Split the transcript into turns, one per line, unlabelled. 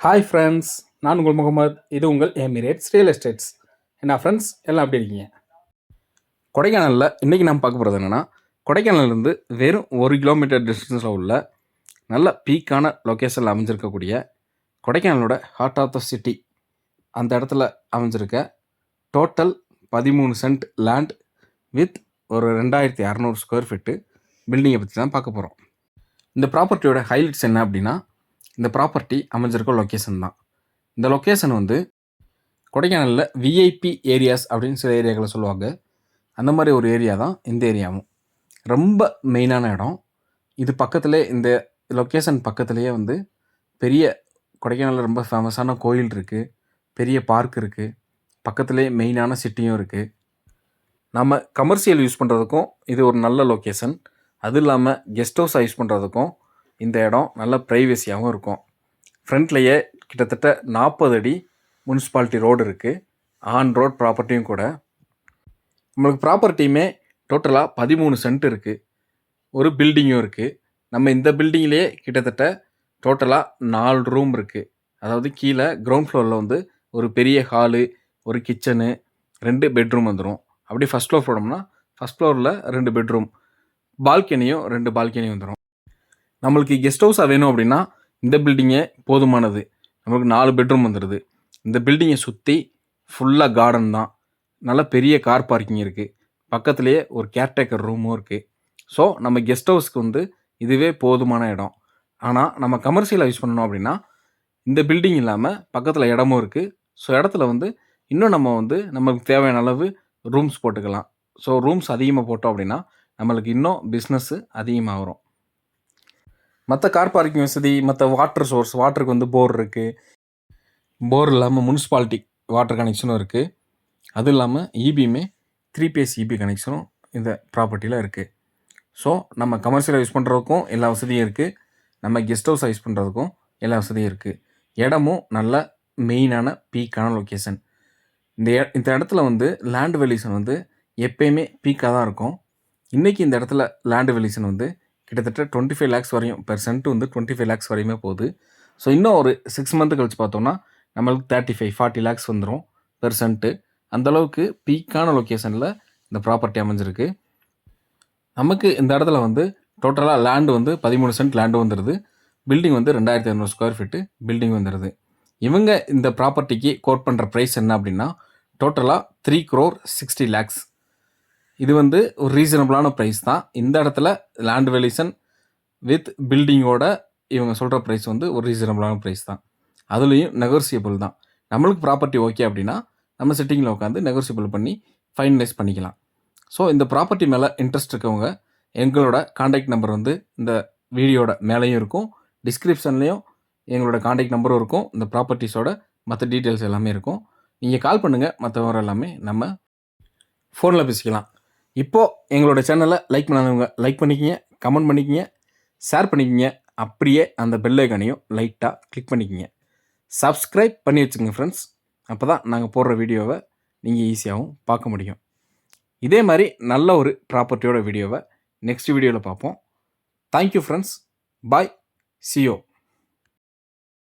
Hi friends, நான் உங்கள் முகமது. இது உங்கள் எமிரேட்ஸ் ரியல் எஸ்டேட்ஸ். என்ன ஃப்ரெண்ட்ஸ் எல்லாம் எப்படி இருக்கீங்க? கொடைக்கானலில் இன்றைக்கி நம்ம பார்க்க போகிறது என்னென்னா, கொடைக்கானல்லேருந்து வெறும் 1 கிலோமீட்டர் டிஸ்டன்ஸில் உள்ள நல்ல பீக்கான லொக்கேஷனில் அமைஞ்சிருக்கக்கூடிய கொடைக்கானலோட ஹார்ட் ஆஃப் த சிட்டி அந்த இடத்துல அமைஞ்சிருக்க டோட்டல் 13 சென்ட் லேண்ட் வித் ஒரு 2600 ஸ்கொயர் ஃபீட்டு பில்டிங்கை பற்றி தான் பார்க்க போகிறோம். இந்த ப்ராப்பர்ட்டியோட ஹைலைட்ஸ் என்ன அப்படின்னா, இந்த ப்ராப்பர்ட்டி அமைஞ்சிருக்க லொக்கேஷன் தான். இந்த லொக்கேஷன் வந்து கொடைக்கானலில் விஐபி ஏரியாஸ் அப்படின்னு சில ஏரியாக்களை சொல்லுவாங்க. அந்த மாதிரி ஒரு ஏரியா தான் இந்த ஏரியாவும். ரொம்ப மெயினான இடம். இது பக்கத்துலேயே, இந்த லொக்கேஷன் பக்கத்துலேயே வந்து பெரிய கொடைக்கானலில் ரொம்ப ஃபேமஸான கோயில் இருக்குது, பெரிய பார்க் இருக்குது, பக்கத்துலேயே மெயினான சிட்டியும் இருக்குது. நம்ம கமர்ஷியல் யூஸ் பண்ணுறதுக்கும் இது ஒரு நல்ல லொக்கேஷன். அது இல்லாமல் கெஸ்ட் ஹவுஸாக யூஸ் பண்ணுறதுக்கும் இந்த இடம் நல்ல ப்ரைவசியாகவும் இருக்கும். ஃப்ரண்ட்லேயே கிட்டத்தட்ட 40 அடி முனிசிபாலிட்டி ரோடு இருக்குது. ஆன் ரோட் ப்ராப்பர்ட்டியும் கூட. நம்மளுக்கு ப்ராப்பர்ட்டியுமே டோட்டலாக 13 சென்ட் இருக்குது. ஒரு பில்டிங்கும் இருக்குது. நம்ம இந்த பில்டிங்லேயே கிட்டத்தட்ட டோட்டலாக 4 ரூம் இருக்குது. அதாவது கீழே கிரவுண்ட் ஃப்ளோரில் வந்து ஒரு பெரிய ஹாலு, ஒரு கிச்சனு, 2 பெட்ரூம் வந்துடும். அப்படி ஃபஸ்ட் ஃப்ளோர் போனோம்னா ஃபஸ்ட் ஃப்ளோரில் 2 பெட்ரூம், பால்கனியும் 2 பால்கனி வந்துடும். நம்மளுக்கு கெஸ்ட் ஹவுஸாக வேணும் அப்படின்னா இந்த பில்டிங்கே போதுமானது. நம்மளுக்கு 4 பெட்ரூம் வந்துடுது. இந்த பில்டிங்கை சுற்றி ஃபுல்லாக கார்டன் தான். நல்ல பெரிய கார் பார்க்கிங் இருக்குது. பக்கத்துலேயே ஒரு கேர்டேக்கர் ரூமும் இருக்குது. ஸோ நம்ம கெஸ்ட் ஹவுஸ்க்கு வந்து இதுவே போதுமான இடம். ஆனால் நம்ம கமர்ஷியலாக யூஸ் பண்ணணும் அப்படின்னா இந்த பில்டிங் இல்லாமல் பக்கத்தில் இடமும் இருக்குது. ஸோ இடத்துல வந்து இன்னும் நம்ம வந்து நமக்கு தேவையான அளவு ரூம்ஸ் போட்டுக்கலாம். ஸோ ரூம்ஸ் அதிகமாக போட்டோம் அப்படின்னா நம்மளுக்கு இன்னும் பிஸ்னஸ்ஸு அதிகமாக வரும். மற்ற கார் பார்க்கிங் வசதி, மற்ற வாட்டர் சோர்ஸ், வாட்டருக்கு வந்து போர் இருக்குது. போர் இல்லாமல் முனிசிபாலிட்டி வாட்டர் கனெக்ஷனும் இருக்குது. அதுவும் இல்லாமல் இபியுமே 3 பேஸ் இபி கனெக்ஷனும் இந்த ப்ராப்பர்ட்டியில் இருக்குது. ஸோ நம்ம கமர்ஷியலாக யூஸ் பண்ணுறதுக்கும் எல்லா வசதியும் இருக்குது. நம்ம கெஸ்ட் ஹவுஸாக யூஸ் பண்ணுறதுக்கும் எல்லா வசதியும் இருக்குது. இடமும் நல்ல மெயினான பீக்கான லொக்கேஷன். இந்த இடத்துல வந்து லேண்ட் வேல்யூஷன் வந்து எப்பயுமே பீக்காக தான் இருக்கும். இன்றைக்கி இந்த இடத்துல லேண்ட் வேல்யூஷன் வந்து கிட்டத்தட்ட 25 lakhs வரையும், பெர் சென்ட் வந்து 25 lakhs வரையுமே போகுது. ஸோ இன்னும் ஒரு 6 month கழிச்சு பார்த்தோம்னா நம்மளுக்கு 35-40 lakhs வந்துடும் பெர் சென்ட்டு. அந்தளவுக்கு பீக்கான லொக்கேஷனில் இந்த ப்ராப்பர்ட்டி அமைஞ்சிருக்கு. நமக்கு இந்த இடத்துல வந்து டோட்டலாக லேண்டு வந்து 13 சென்ட் லேண்டு வந்துடுது. பில்டிங் வந்து 2500 ஸ்கொயர் ஃபீட்டு பில்டிங் வந்துடுது. இவங்க இந்த ப்ராப்பர்ட்டிக்கு கோட் பண்ணுற ப்ரைஸ் என்ன அப்படின்னா டோட்டலாக 3,60 lakhs. இது வந்து ஒரு ரீசனபிளான ப்ரைஸ் தான். இந்த இடத்துல லேண்ட் வேல்யூஷன் வித் பில்டிங்கோட இவங்க சொல்கிற ப்ரைஸ் வந்து ஒரு ரீசனபிளான ப்ரைஸ் தான். அதுலேயும் நெகோசியபிள் தான். நம்மளுக்கு ப்ராப்பர்ட்டி ஓகே அப்படின்னா நம்ம சிட்டிங்கில் உட்காந்து நெகோசியபிள் பண்ணி ஃபைனலைஸ் பண்ணிக்கலாம். ஸோ இந்த ப்ராப்பர்ட்டி மேலே இன்ட்ரெஸ்ட் இருக்கவங்க எங்களோட காண்டாக்ட் நம்பர் வந்து இந்த வீடியோட மேலேயும் இருக்கும், டிஸ்கிரிப்ஷன்லேயும் எங்களோட காண்டாக்ட் நம்பரும் இருக்கும். இந்த ப்ராப்பர்ட்டிஸோட மற்ற டீட்டெயில்ஸ் எல்லாமே இருக்கும். நீங்கள் கால் பண்ணுங்கள். மற்ற விவரம் எல்லாமே நம்ம ஃபோனில் பேசிக்கலாம். இப்போது எங்களோட சேனலை லைக் பண்ணாதவங்க லைக் பண்ணிக்கிங்க, கமெண்ட் பண்ணிக்கிங்க, ஷேர் பண்ணிக்கிங்க. அப்படியே அந்த பெல் ஐகானையும் லைட்டாக கிளிக் பண்ணிக்கிங்க. சப்ஸ்கிரைப் பண்ணி வச்சுக்கோங்க ஃப்ரெண்ட்ஸ். அப்போ தான் நாங்கள் போடுற வீடியோவை நீங்கள் ஈஸியாகவும் பார்க்க முடியும். இதே மாதிரி நல்ல ஒரு ப்ராப்பர்ட்டியோட வீடியோவை நெக்ஸ்ட் வீடியோவில் பார்ப்போம். Thank you friends. Bye. See you.